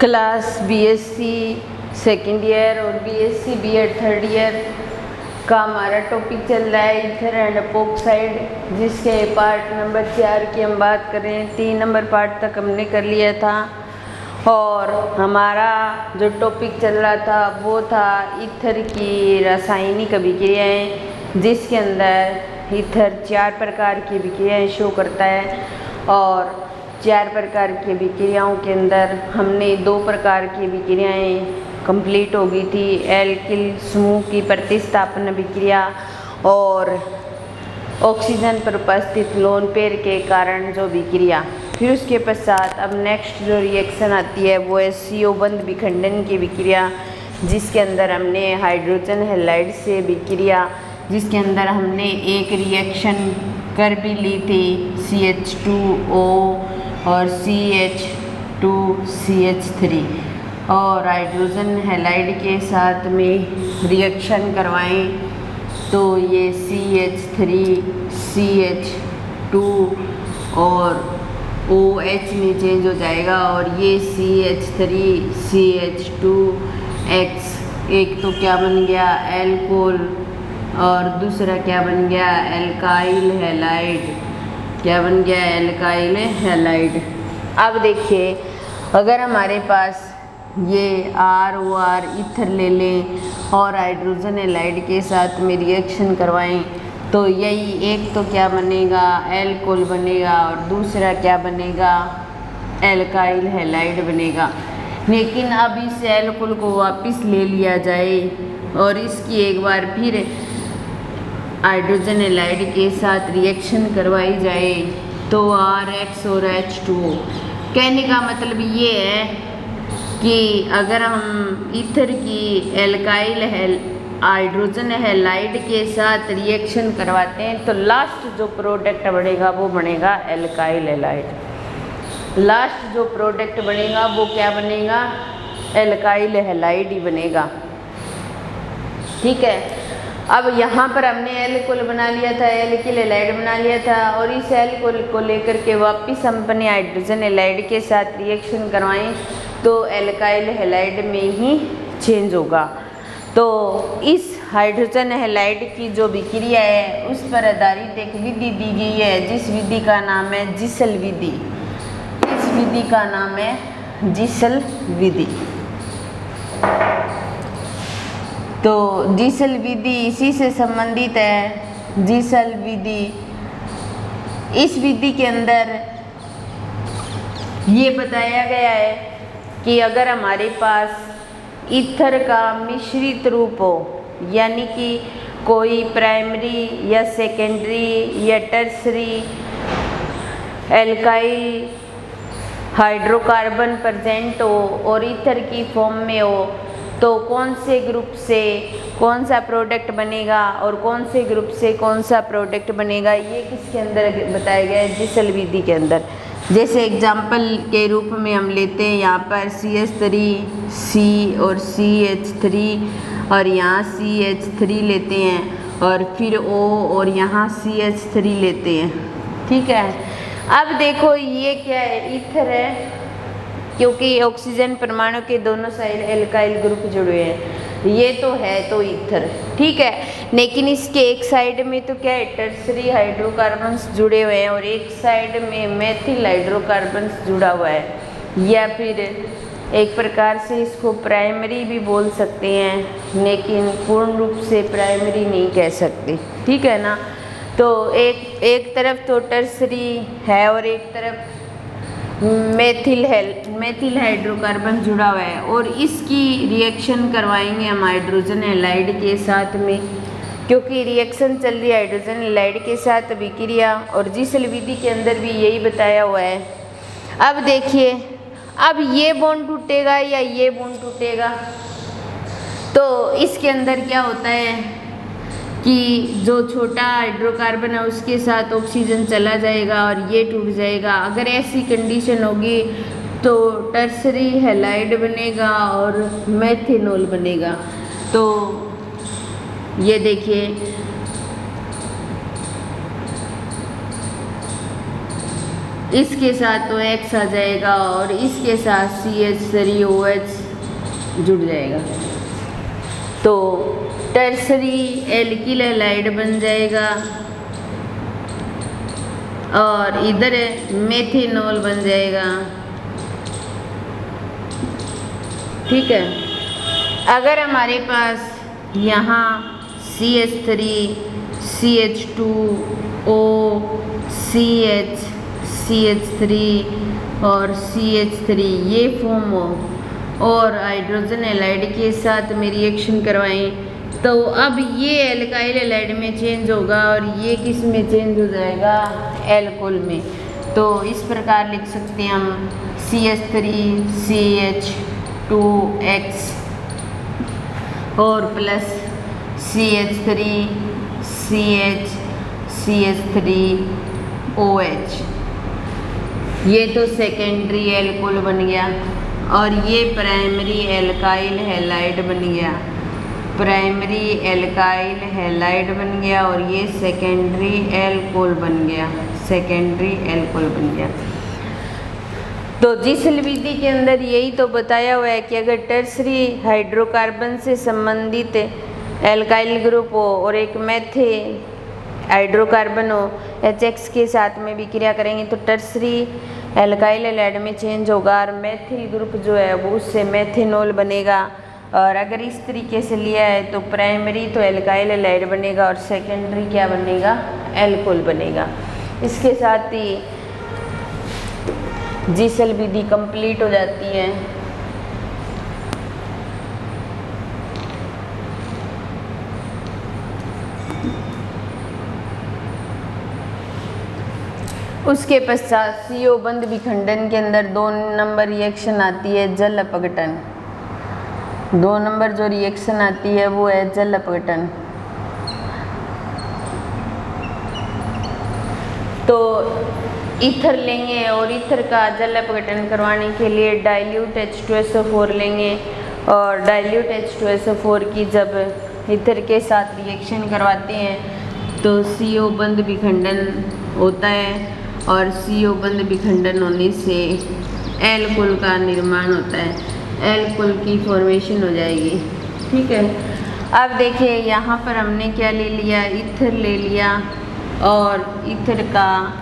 Class BSc second year और BSc BEd third year का हमारा टॉपिक चल रहा है ईथर एंड एपॉक्साइड, जिसके पार्ट नंबर 4 की हम बात करें। 3 नंबर पार्ट तक हमने कर लिया था और हमारा जो टॉपिक चल रहा था वो था ईथर की रासायनिक अभिक्रियाएं, जिसके अंदर ईथर 4 प्रकार की अभिक्रियाएं शो करता है और 4 प्रकार की अभिक्रियाओं के अंदर हमने 2 प्रकार की अभिक्रियाएं कंप्लीट हो गई थी। एल्किल समूह की प्रतिस्थापन अभिक्रिया और ऑक्सीजन पर उपस्थित लोन पेयर के कारण जो अभिक्रिया। फिर उसके पश्चात अब नेक्स्ट जो रिएक्शन आती है वो है CO बंध विखंडन की अभिक्रिया, जिसके अंदर हमने हाइड्रोजन हैलाइड से अभिक्रिया, जिसके अंदर हमने एक रिएक्शन कर भी ली थी CH2O और CH2CH3 और हाइड्रोजन हैलाइड के साथ में रिएक्शन करवाएं तो ये CH3CH2 और OH में चेंज हो जाएगा और ये CH3CH2X एक तो क्या बन गया एल्कोहल और दूसरा क्या बन गया एल्काइल हैलाइड। क्या बन गया एल्काइल हैलाइड। अब देखिए अगर हमारे पास ये ROR ईथर ले लें और हाइड्रोजन हैलाइड के साथ में रिएक्शन करवाएं तो यही एक तो क्या बनेगा एल्कोहल बनेगा और दूसरा क्या बनेगा एल्काइल हैलाइड बनेगा। लेकिन अब इस एल्कोहल को वापस ले लिया जाए और इसकी एक बार फिर हाइड्रोजन हैलाइड के साथ रिएक्शन करवाई जाए तो RX और H2O। कहने का मतलब ये है कि अगर हम ईथर की एल्काइल हाइड्रोजन हैलाइड के साथ रिएक्शन करवाते हैं तो लास्ट जो प्रोडक्ट बनेगा वो बनेगा एल्काइल हैलाइड। लास्ट जो प्रोडक्ट बनेगा वो क्या बनेगा एल्काइल हैलाइड ही बनेगा। ठीक है, अब यहाँ पर हमने एल्कोहल बना लिया था, एल्किल हैलाइड बना लिया था और इस एल्कोहल को लेकर के वापस हम अपने हाइड्रोजन हैलाइड के साथ रिएक्शन करवाएं तो एल्काइल हैलाइड में ही चेंज होगा। तो इस हाइड्रोजन हैलाइड की जो अभिक्रिया है उस पर आधारित एक विधि दी गई है जिस विधि का नाम है जिसल विधि। इस विधि का नाम है जिसल विधि। तो जिसल विधि इसी से संबंधित है। जिसल विधि, इस विधि के अंदर ये बताया गया है कि अगर हमारे पास ईथर का मिश्रित रूप हो, यानी कि कोई प्राइमरी या सेकेंडरी या टर्सरी एल्काइल हाइड्रोकार्बन प्रेजेंट हो और ईथर की फॉर्म में हो तो कौन से ग्रुप से कौन सा प्रोडक्ट बनेगा और कौन से ग्रुप से कौन सा प्रोडक्ट बनेगा, ये किसके अंदर बताया गया है जिसल विधि के अंदर। जैसे एग्जाम्पल के रूप में हम लेते हैं यहाँ पर CH3C और CH3 और यहाँ CH3 लेते हैं और फिर O और यहाँ CH3 लेते हैं। ठीक है, अब देखो ये क्या है ईथर है, क्योंकि ऑक्सीजन परमाणु के दोनों साइड एल्काइल ग्रुप जुड़े हैं, ये तो है तो ईथर। ठीक है, लेकिन इसके एक साइड में तो क्या है टर्सरी हाइड्रोकार्बन्स जुड़े हुए हैं और एक साइड में मेथिल हाइड्रोकार्बन्स जुड़ा हुआ है, या फिर एक प्रकार से इसको प्राइमरी भी बोल सकते हैं लेकिन पूर्ण रूप से प्राइमरी नहीं कह सकते। ठीक है ना, तो एक तरफ तो टर्सरी है और एक तरफ मेथिल हाइड्रोकार्बन जुड़ा हुआ है और इसकी रिएक्शन करवाएंगे हम हाइड्रोजन हैलाइड के साथ में, क्योंकि रिएक्शन चल रही है हाइड्रोजन हैलाइड के साथ अभिक्रिया और जिसल विधि के अंदर भी यही बताया हुआ है। अब देखिए, अब ये बॉन्ड टूटेगा या ये बॉन्ड टूटेगा तो इसके अंदर क्या होता है कि जो छोटा हाइड्रोकार्बन है उसके साथ ऑक्सीजन चला जाएगा और ये टूट जाएगा। अगर ऐसी कंडीशन होगी तो टर्सरी हैलाइड बनेगा और मेथेनॉल बनेगा। तो ये देखिए इसके साथ तो X आ जाएगा और इसके साथ CH3OH जुड़ जाएगा, तो टर्सरी एल्किल हैलाइड बन जाएगा और इधर मेथेनॉल बन जाएगा। ठीक है, अगर हमारे पास यहाँ CH3 CH2O CH CH3 और CH3 ये फॉर्म हो और हाइड्रोजन हैलाइड के साथ में रिएक्शन करवाएं, तो अब ये एल्काइल हैलाइड में चेंज होगा और ये किस में चेंज हो जाएगा, एल्कोहल में। तो इस प्रकार लिख सकते हैं हम CH3CH2X और प्लस CH3CH3OH, ये तो सेकेंडरी एल्कोहल बन गया और ये प्राइमरी एल्काइल हैलाइड बन गया, प्राइमरी एल्काइल हैलाइड बन गया और ये सेकेंडरी एल्कोहल बन गया, सेकेंडरी एल्कोहल बन गया। तो जिसल विधि के अंदर यही तो बताया हुआ है कि अगर टर्सरी हाइड्रोकार्बन से संबंधित एल्काइल ग्रुप हो और एक मेथिल हाइड्रोकार्बन हो, HX के साथ में भी क्रिया करेंगे तो टर्सरी एल्काइल हैलाइड में चेंज होगा और मेथिल ग्रुप जो है वो उससे मेथेनॉल बनेगा। और अगर इस तरीके से लिया है तो प्राइमरी तो एल्काइल हैलाइड बनेगा और सेकेंडरी क्या बनेगा, एल्कोहल बनेगा। इसके साथ ही जिसल विधि कंप्लीट हो जाती है। उसके पश्चात CO बंध विखंडन के अंदर 2 नंबर रिएक्शन आती है जल अपघटन। 2 नंबर जो रिएक्शन आती है वो है जल अपघटन। तो ईथर लेंगे और ईथर का जल अपघटन करवाने के लिए डाइल्यूट H2SO4 लेंगे और डाइल्यूट H2SO4 की जब ईथर के साथ रिएक्शन करवाते हैं तो CO बंध विखंडन होता है और CO बंध विखंडन होने से एल्कोहल का निर्माण होता है, एल्कोहल की फॉर्मेशन हो जाएगी। ठीक है, अब देखिए यहाँ पर हमने क्या ले लिया, ईथर ले लिया और ईथर का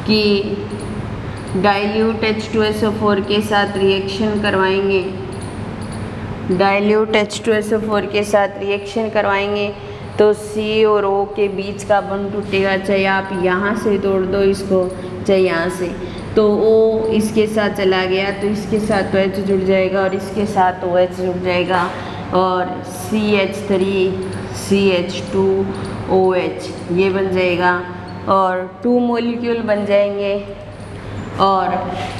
कि डाइल्यूट H2SO4 के साथ रिएक्शन करवाएंगे, डाइल्यूट H2SO4 के साथ रिएक्शन करवाएंगे तो C और O के बीच का बंध टूटेगा, चाहे आप यहाँ से तोड़ दो इसको चाहे यहाँ से। तो O इसके साथ चला गया तो इसके साथ तो H जुड़ जाएगा और इसके साथ OH जुड़ जाएगा और CH3 CH2OH ये बन जाएगा और 2 मॉलिक्यूल बन जाएंगे और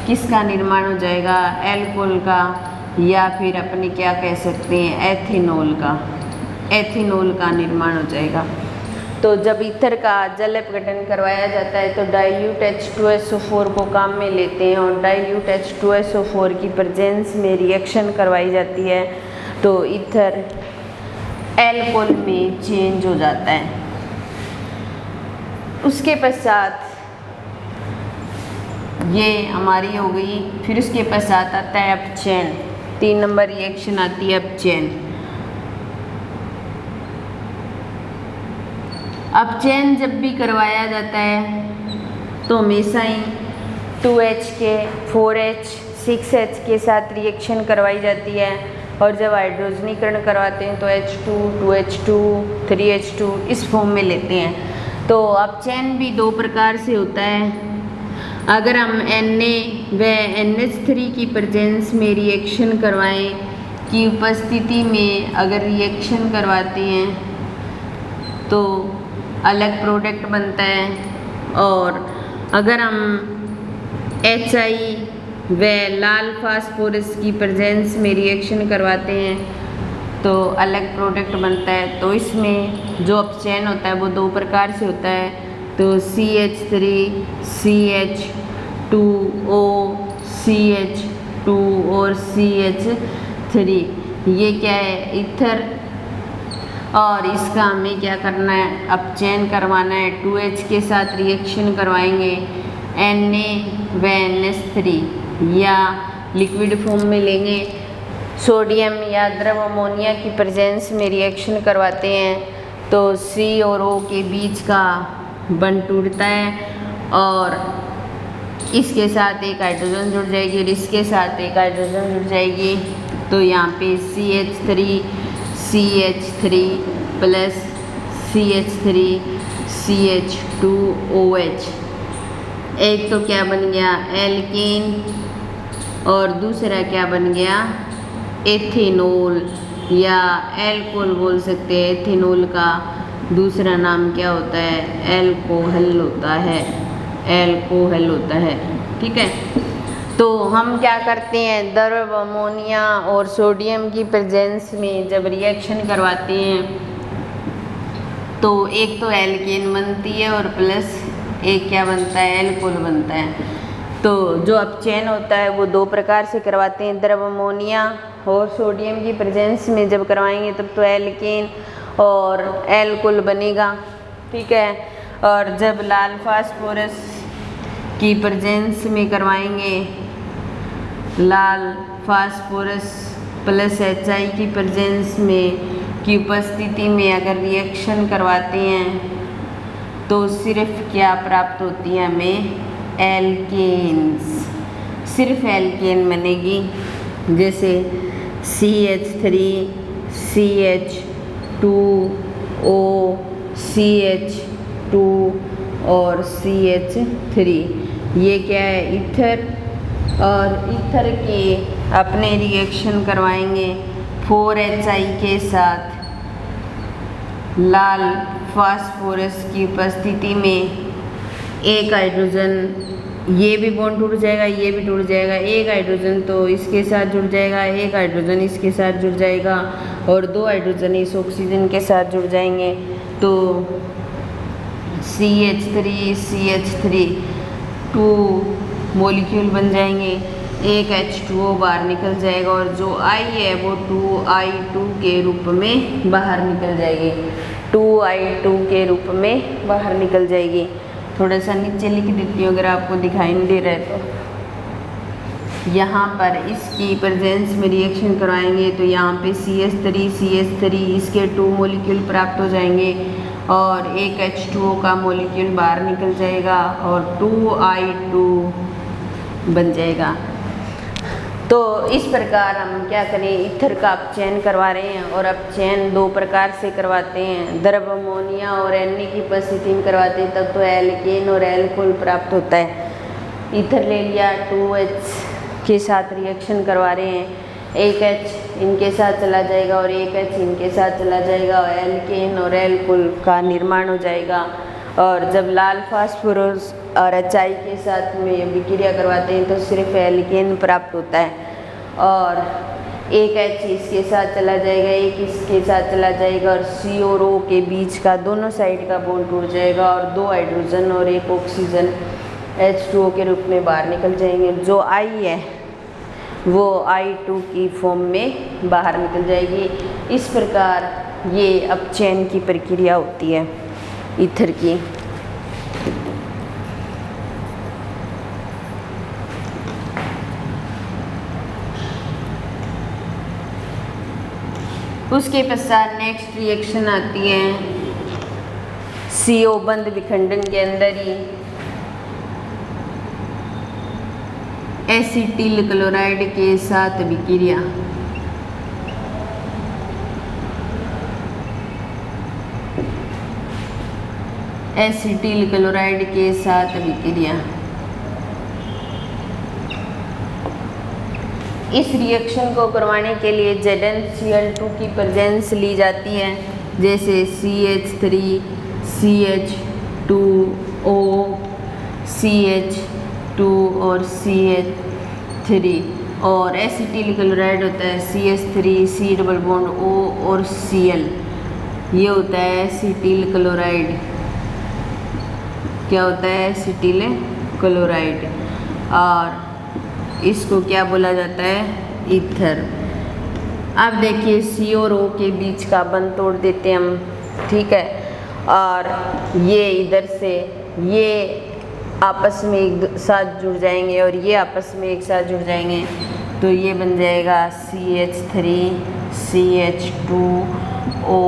किसका निर्माण हो जाएगा, एल्कोहल का या फिर अपने क्या कह सकते हैं एथेनॉल का, एथेनॉल का निर्माण हो जाएगा। तो जब ईथर का जल अपघटन करवाया जाता है तो डाइल्यूट H2SO4 को काम में लेते हैं और डाइल्यूट H2SO4 की प्रेजेंस में रिएक्शन करवाई जाती है तो ईथर एल्कोहल में चेंज हो जाता है। उसके पश्चात ये हमारी हो गई, फिर उसके पश्चात आता है अपचयन। 3 नंबर रिएक्शन आती है अपचयन। अपचयन जब भी करवाया जाता है तो हमेशा ही 2H के 4H 6H के साथ रिएक्शन करवाई जाती है और जब हाइड्रोजनीकरण करवाते हैं तो H2 2H2 3H2 इस फॉर्म में लेते हैं। तो अपचयन भी 2 प्रकार से होता है। अगर हम Na व NH3 की प्रेजेंस में रिएक्शन करवाएं की उपस्थिति में अगर रिएक्शन करवाते हैं तो अलग प्रोडक्ट बनता है और अगर हम HI व लाल फास्फोरस की प्रेजेंस में रिएक्शन करवाते हैं तो अलग प्रोडक्ट बनता है। तो इसमें जो अपचयन होता है वो 2 प्रकार से होता है। तो CH3 CH2O CH2 और CH3 ये क्या है, ईथर, और इसका हमें क्या करना है, अपचयन करवाना है। 2H के साथ रिएक्शन करवाएंगे, Na व NH3 या लिक्विड फॉर्म में लेंगे, सोडियम या द्रव अमोनिया की प्रेजेंस में रिएक्शन करवाते हैं तो C और O के बीच का बंध टूटता है और इसके साथ एक हाइड्रोजन जुड़ जाएगी और इसके साथ एक हाइड्रोजन जुड़ जाएगी। तो यहाँ पे CH3 प्लस CH3 CH2OH, एक तो क्या बन गया एल्केन और दूसरा क्या बन गया एथेनॉल या एल्कोहल बोल सकते हैं। एथेनॉल का दूसरा नाम क्या होता है एल्कोहल होता है, एल्कोहल होता है। ठीक है, तो हम क्या करते हैं द्रव अमोनिया और सोडियम की प्रेजेंस में जब रिएक्शन करवाते हैं तो एक तो एल्केन बनती है और प्लस एक क्या बनता है एल्कोहल बनता है। तो जो अपचयन होता है वो दो प्रकार से करवाते हैं, द्रव अमोनिया और सोडियम की प्रेजेंस में जब करवाएंगे तब तो एल्केन और एल्कोहल बनेगा। ठीक है, और जब लाल फास्फोरस की प्रेजेंस में करवाएंगे, लाल फास्फोरस प्लस HI की प्रेजेंस में की उपस्थिति में अगर रिएक्शन करवाते हैं तो सिर्फ क्या प्राप्त होती है हमें एल्केन्स, सिर्फ एल्केन बनेगी। जैसे CH3 CH2O CH2 और CH3, ये क्या है ईथर, और ईथर के अपने रिएक्शन करवाएंगे 4HI के साथ लाल फास्फोरस की उपस्थिति में। एक हाइड्रोजन, ये भी बॉन्ड टूट जाएगा, ये भी टूट जाएगा, एक हाइड्रोजन तो इसके साथ जुड़ जाएगा, एक हाइड्रोजन इसके साथ जुड़ जाएगा और दो हाइड्रोजन इस ऑक्सीजन के साथ जुड़ जाएंगे। तो CH3 2 मॉलिक्यूल बन जाएंगे, एक H2O बाहर निकल जाएगा और जो I है वो 2I2 के रूप में बाहर निकल जाएगी, 2I2 के रूप में बाहर निकल जाएगी। थोड़ा सा नीचे लिख देती हूँ अगर आपको दिखाई नहीं दे रहा है तो। यहाँ पर इसकी प्रेजेंस में रिएक्शन करवाएंगे तो यहाँ पे CH3 इसके 2 मॉलिक्यूल प्राप्त हो जाएंगे और एक H2O का मॉलिक्यूल बाहर निकल जाएगा और 2I2 बन जाएगा। तो इस प्रकार हम क्या करें ईथर का अपचयन करवा रहे हैं और अपचयन दो प्रकार से करवाते हैं, द्रव अमोनिया और Na की उपस्थिति में करवाते हैं तब तो एल्केन और एल्कोहल प्राप्त होता है। ईथर ले लिया, 2H के साथ रिएक्शन करवा रहे हैं, एक H इनके साथ चला जाएगा और एक H इनके साथ चला जाएगा और एल्केन और एल्कोहल का निर्माण हो जाएगा। और जब लाल फास्फोरस और HI के साथ में विक्रिया करवाते हैं तो सिर्फ एल्केन प्राप्त होता है और एक H इसके साथ चला जाएगा, एक इसके साथ चला जाएगा और C और O के बीच का दोनों साइड का बॉन्ड टूट जाएगा और दो हाइड्रोजन और एक ऑक्सीजन H2O के रूप में बाहर निकल जाएंगे। जो I है वो I2 की फॉर्म में बाहर निकल जाएगी। इस प्रकार ये अपचयन की प्रक्रिया होती है ईथर की। उसके पश्चात नेक्स्ट रिएक्शन आती है CO बंध विखंडन के अंदर ही एसिटिल क्लोराइड के साथ विक्रिया। एसिटिल क्लोराइड के साथ विक्रिया। इस रिएक्शन को करवाने के लिए ZnCl2 की प्रेजेंस ली जाती है, जैसे CH3 CH2O CH2 और CH3 और एसिटिल क्लोराइड होता है CH3 C double bond O और Cl, ये होता है एसिटिल क्लोराइड। क्या होता है एसिटिल क्लोराइड और इसको क्या बोला जाता है ईथर। अब देखिए C और O के बीच का बंध तोड़ देते हैं हम, ठीक है, और ये इधर से ये आपस में एक साथ जुड़ जाएंगे और ये आपस में एक साथ जुड़ जाएंगे, तो ये बन जाएगा CH3 CH2O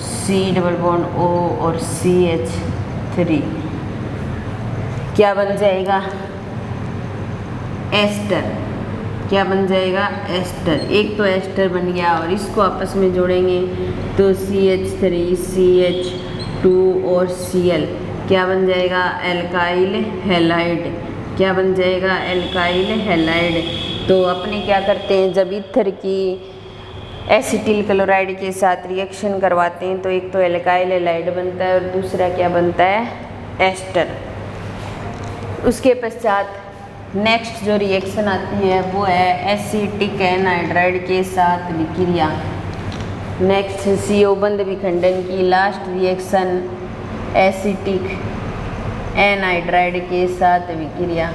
C double bond O और CH3। क्या बन जाएगा? एस्टर। क्या बन जाएगा? एस्टर। एक तो एस्टर बन गया और इसको आपस में जोड़ेंगे तो CH3 CH2 और Cl क्या बन जाएगा? Alkyl halide. क्या बन जाएगा? Alkyl halide. तो अपने क्या करते हैं, जब ईथर की एसिटिल क्लोराइड के साथ रिएक्शन करवाते हैं तो एक तो एल्काइल हैलाइड बनता है और दूसरा क्या बनता है? एस्टर। उसके पश्चात नेक्स्ट जो रिएक्शन आती है वो है एसिटिक एनहाइड्राइड के साथ विक्रिया। नेक्स्ट CO बंध विखंडन की लास्ट रिएक्शन एसिटिक एनहाइड्राइड के साथ विक्रिया।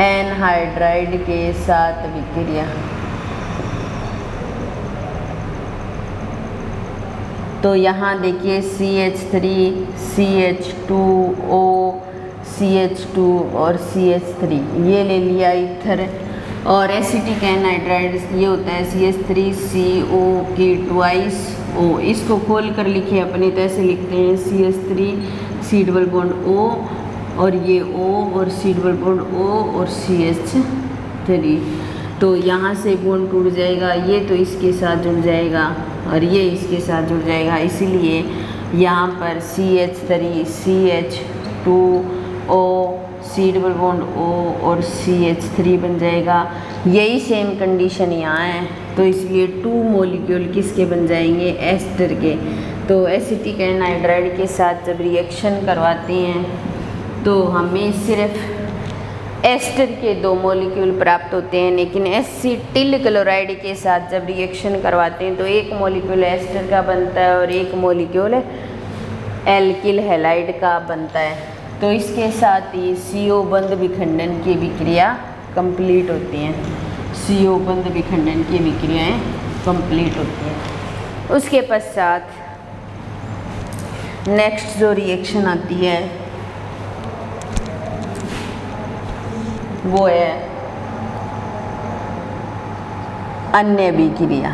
एनहाइड्राइड के साथ विक्रिया। तो यहाँ देखिए CH3 CH2O CH2 और CH3 ये ले लिया ईथर, और एसिटिक एनहाइड्राइड ये होता है CH3CO की ट्वाइस O। इसको खोल कर लिखे अपने, तो ऐसे लिखते हैं CH3 C double bond O और ये O और C डबल बॉन्ड O और CH3। तो यहाँ से बॉन्ड टूट जाएगा, ये तो इसके साथ जुड़ जाएगा और ये इसके साथ जुड़ जाएगा, इसीलिए यहाँ पर CH3 CH2O C double bond O और CH3 बन जाएगा। यही सेम कंडीशन यहाँ है, तो इसलिए 2 मॉलिक्यूल किसके बन जाएंगे? एस्टर के। तो एसिटिक एनहाइड्राइड के साथ जब रिएक्शन करवाते हैं तो हमें सिर्फ एस्टर के 2 मॉलिक्यूल प्राप्त होते हैं, लेकिन एसिटिल क्लोराइड के साथ जब रिएक्शन करवाते हैं तो एक मॉलिक्यूल एस्टर का बनता है और एक मॉलिक्यूल एल्किल हैलाइड का बनता है। तो इसके साथ ही CO बंध विखंडन की विक्रिया कंप्लीट होती हैं। CO बंध विखंडन की विक्रियाएं कंप्लीट होती हैं। उसके पश्चात नेक्स्ट जो रिएक्शन आती है वो है अन्य विक्रिया।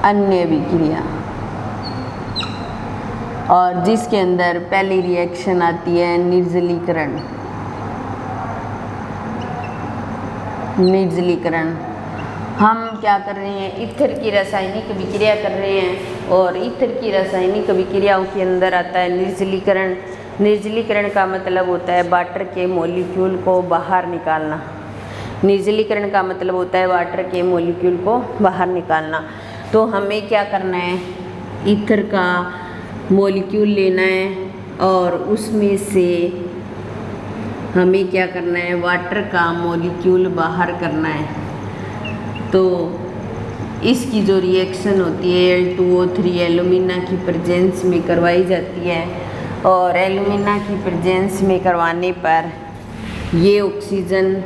अन्य विक्रिया, और जिसके अंदर पहली रिएक्शन आती है निर्जलीकरण। निर्जलीकरण हम क्या कर रहे हैं? ईथर की रासायनिक विक्रिया कर रहे हैं और ईथर की रासायनिक विक्रियाओं के अंदर आता है निर्जलीकरण। निर्जलीकरण का मतलब होता है वाटर के मॉलिक्यूल को बाहर निकालना। निर्जलीकरण का मतलब होता है वाटर के मॉलिक्यूल को बाहर निकालना। तो हमें क्या करना है? ईथर का मॉलिक्यूल लेना है और उसमें से हमें क्या करना है? वाटर का मॉलिक्यूल बाहर करना है। तो इसकी जो रिएक्शन होती है Al2O3 एल्यूमिना की प्रेजेंस में करवाई जाती है, और एल्यूमिना की प्रेजेंस में करवाने पर ये ऑक्सीजन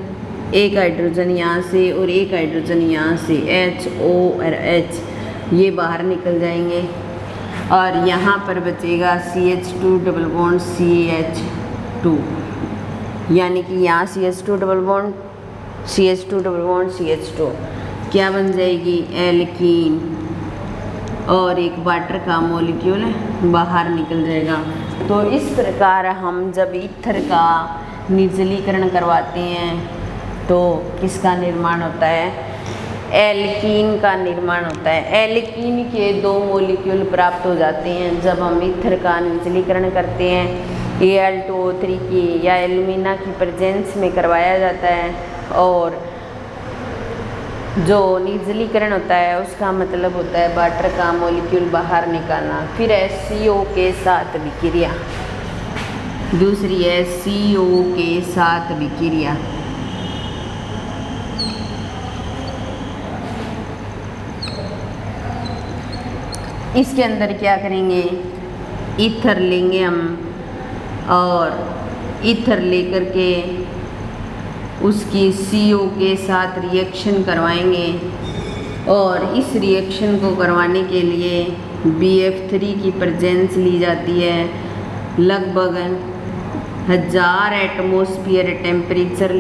एक हाइड्रोजन यहाँ से और एक हाइड्रोजन यहाँ से HO और H ये बाहर निकल जाएंगे और यहाँ पर बचेगा CH2 डबल बॉन्ड CH2, यानी कि यहाँ CH2 double bond CH2 double bond CH2 क्या बन जाएगी? एल्कीन, और एक वाटर का मॉलिक्यूल बाहर निकल जाएगा। तो इस प्रकार हम जब ईथर का निर्जलीकरण करवाते हैं तो किसका निर्माण होता है? एल्कीन का निर्माण होता है। एल्कीन के 2 मॉलिक्यूल प्राप्त हो जाते हैं जब हम ईथर का निर्जलीकरण करते हैं। Al2O3 की या एल्यूमिना की प्रेजेंस में करवाया जाता है, और जो निर्जलीकरण होता है उसका मतलब होता है वाटर का मॉलिक्यूल बाहर निकालना। फिर है CO के साथ विक्रिया। दूसरी है CO के साथ विक्रिया। इसके अंदर क्या करेंगे? ईथर लेंगे हम, और ईथर लेकर के उसकी CO के साथ रिएक्शन करवाएंगे, और इस रिएक्शन को करवाने के लिए BF3 की प्रेजेंस ली जाती है लगभग 1000 एटमॉस्फेयर टेम्परेचर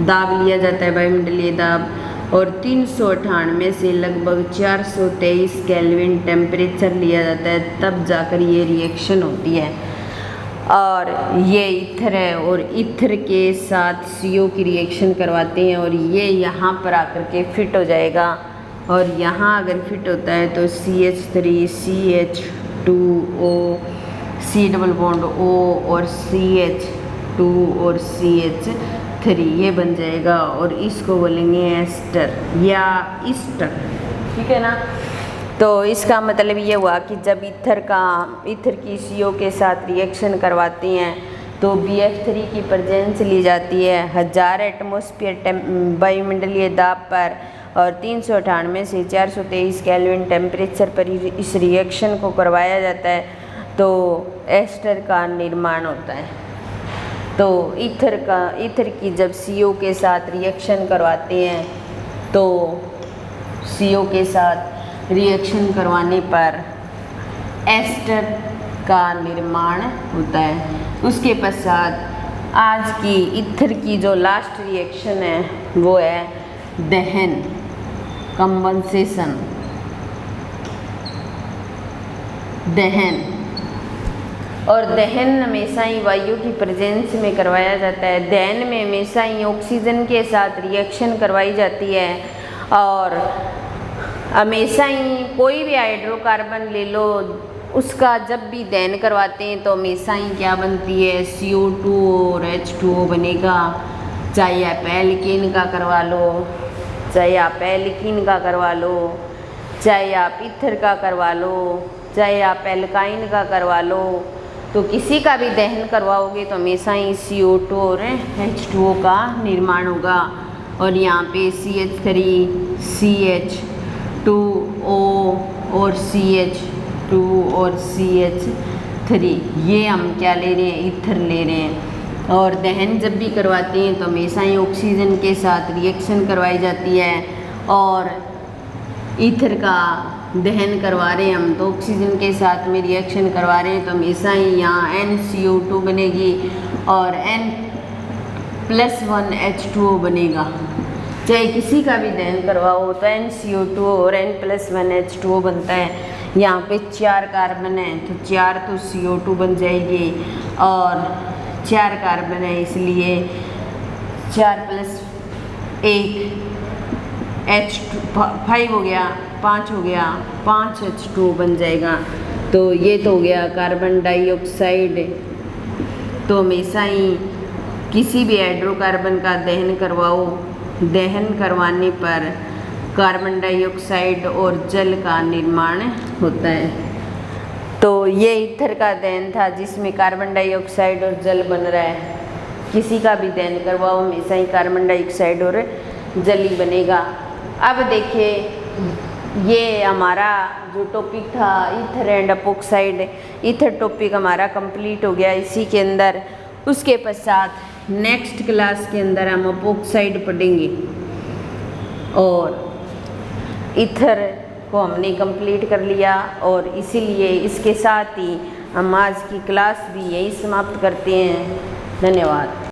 दाब लिया जाता है, वायुमंडलीय दाब, और 398 से लगभग 423 केल्विन टेम्परेचर लिया जाता है, तब जाकर ये रिएक्शन होती है। और ये ईथर है और ईथर के साथ CO की रिएक्शन करवाते हैं और ये यहाँ पर आकर के फिट हो जाएगा, और यहाँ अगर फिट होता है तो CH3 CH2O C double bond O और CH2 और CH3 ये बन जाएगा, और इसको बोलेंगे एस्टर या ईस्टर, ठीक है ना। तो इसका मतलब ये हुआ कि जब ईथर की CO के साथ रिएक्शन करवाते हैं तो BF3 की प्रेजेंस ली जाती है 1000 एटमॉस्फेयर वायुमंडलीय दाब पर और 398 से 423 केल्विन टेम्परेचर पर इस रिएक्शन को करवाया जाता है, तो एस्टर का निर्माण होता है। तो ईथर की जब CO के साथ रिएक्शन करवाते हैं तो CO के साथ रिएक्शन करवाने पर एस्टर का निर्माण होता है। उसके पश्चात आज की ईथर की जो लास्ट रिएक्शन है वो है दहन, कंबंसेशन, दहन। और दहन हमेशा ही वायु की प्रेजेंस में करवाया जाता है। दहन में हमेशा ही ऑक्सीजन के साथ रिएक्शन करवाई जाती है, और हमेशा ही कोई भी हाइड्रोकार्बन ले लो, उसका जब भी दहन करवाते हैं तो हमेशा ही क्या बनती है, CO2 और H2O बनेगा। चाहे आप एल्कीन का करवा लो, चाहे आप एल्कीन का करवा लो, चाहे आप ईथर का करवा लो, चाहे आप एल्काइन का करवा लो, तो किसी का भी दहन करवाओगे तो हमेशा ही CO2 और H2O का निर्माण होगा। और यहाँ पे CH3 CH2O और CH2 और CH3 ये हम क्या ले रहे हैं, ईथर ले रहे हैं। और दहन जब भी करवाते हैं तो हमेशा ही ऑक्सीजन के साथ रिएक्शन करवाई जाती है, और ईथर का दहन करवा रहे हैं हम तो ऑक्सीजन के साथ में रिएक्शन करवा रहे हैं, तो हमेशा ही यहाँ NCO2 बनेगी और N+1 H2O बनेगा। चाहे किसी का भी दहन करवाओ तो NCO2 और N+1 H2O बनता है। यहाँ पे 4 कार्बन है तो 4 तो CO2 बन जाएगी, और 4 कार्बन है इसलिए 4 + 1 H5 हो गया, 5 हो गया, 5 H2O बन जाएगा। तो ये तो हो गया कार्बन डाइऑक्साइड। तो हमेशा ही किसी भी हाइड्रोकार्बन का दहन करवाओ, दहन करवाने पर कार्बन डाइऑक्साइड और जल का निर्माण होता है। तो ये ईथर का दहन था जिसमें कार्बन डाइऑक्साइड और जल बन रहा है। किसी का भी दहन करवाओ हमेशा ही कार्बन डाइऑक्साइड और जल ही बनेगा। अब देखिए, ये हमारा जो टॉपिक था ईथर एंड अपोक्साइड, ईथर टॉपिक हमारा कंप्लीट हो गया इसी के अंदर। उसके पश्चात नेक्स्ट क्लास के अंदर हम अपोक्साइड पढ़ेंगे, और ईथर को हमने कंप्लीट कर लिया, और इसीलिए इसके साथ ही हम आज की क्लास भी यही समाप्त करते हैं। धन्यवाद।